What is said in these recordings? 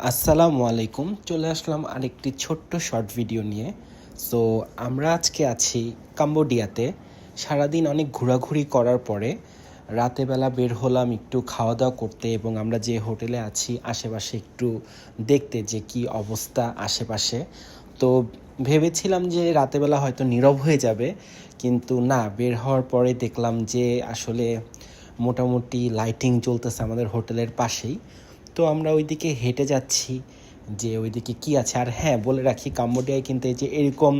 আসসালামু আলাইকুম। চলে আসলাম আরেকটি ছোট্ট শর্ট ভিডিও নিয়ে। সো আমরা আজকে আছি কাম্বোডিয়াতে। সারাদিন অনেক ঘোরাঘুরি করার পরে রাতেবেলা বের হলাম একটু খাওয়া দাওয়া করতে, এবং আমরা যে হোটেলে আছি আশেপাশে একটু দেখতে যে কি অবস্থা আশেপাশে। তো ভেবেছিলাম যে রাতেবেলা হয়তো নীরব হয়ে যাবে, কিন্তু না, বের হওয়ার পরে দেখলাম যে আসলে মোটামুটি লাইটিং চলতেছে আমাদের হোটেলের পাশেই। তো আমরা ওইদিকে হেঁটে যাচ্ছি যে ওইদিকে কি আছে। আর হ্যাঁ, বলে রাখি, কাম্বোডিয়ায় কিন্তু এই যে এরকম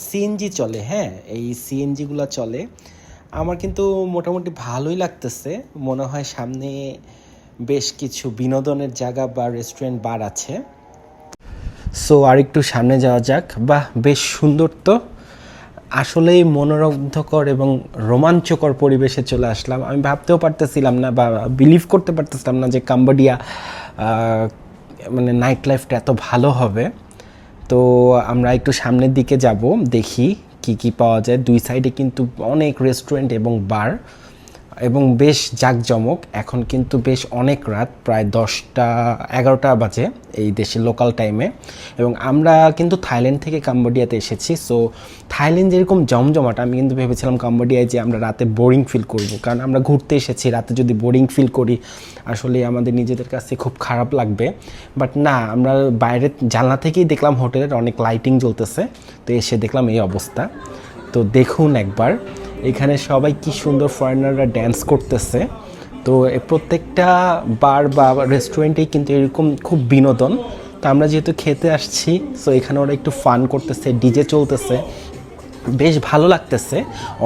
সিএনজি চলে, হ্যাঁ, এই সিএনজিগুলো চলে। আমার কিন্তু মোটামুটি ভালোই লাগতেছে। মনে হয় সামনে বেশ কিছু বিনোদনের জায়গা বা রেস্টুরেন্ট বার আছে। সো আর একটু সামনে যাওয়া যাক। বাহ, বেশ সুন্দর তো। আসলেই মনোরুগ্ধকর এবং রোমাঞ্চকর পরিবেশে চলে আসলাম। আমি ভাবতেও পারতেছিলাম না বা বিলিভ করতে পারতেছিলাম না যে কাম্বোডিয়া মানে নাইট লাইফটা এত ভালো হবে। তো আমরা একটু সামনের দিকে যাব, দেখি কি কি পাওয়া যায়। দুই সাইডে কিন্তু অনেক রেস্টুরেন্ট এবং বার, এবং বেশ জাঁকজমক। এখন কিন্তু বেশ অনেক রাত, প্রায় 10টা 11টা বাজে এই দেশের লোকাল টাইমে। এবং আমরা কিন্তু থাইল্যান্ড থেকে কাম্বোডিয়াতে এসেছি। সো থাইল্যান্ড যেরকম জমজমাট, আমি কিন্তু ভেবেছিলাম কাম্বোডিয়ায় যে আমরা রাতে বোরিং ফিল করব, কারণ আমরা ঘুরতে এসেছি, রাতে যদি বোরিং ফিল করি আসলে আমাদের নিজেদের কাছে খুব খারাপ লাগবে। বাট না, আমরা বাইরের জানলা থেকেই দেখলাম হোটেলের অনেক লাইটিং জ্বলতেছে। তো এসে দেখলাম এই অবস্থা। তো দেখুন একবার, এখানে সবাই কি সুন্দর ফরেনাররা ড্যান্স করতেছে। তো প্রত্যেকটা বার বা রেস্টুরেন্টেই কিন্তু এরকম খুব বিনোদন। তো আমরা যেহেতু খেতে আসছি, সো এখানে ওরা একটু ফান করতেছে, ডিজে চলতেছে, বেশ ভালো লাগতেছে।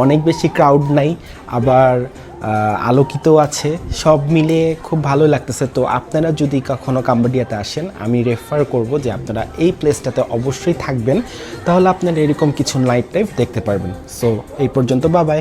অনেক বেশি ক্রাউড নাই, আবার আলোকিত আছে, সব মিলে খুব ভালো লাগতেছে। তো আপনারা যদি কখনো কাম্বোডিয়াতে আসেন, আমি রেফার করব যে আপনারা এই প্লেসটাতে অবশ্যই থাকবেন, তাহলে আপনারা এরকম কিছু নাইট লাইফ দেখতে পারবেন। সো এই পর্যন্ত, বাই বাই।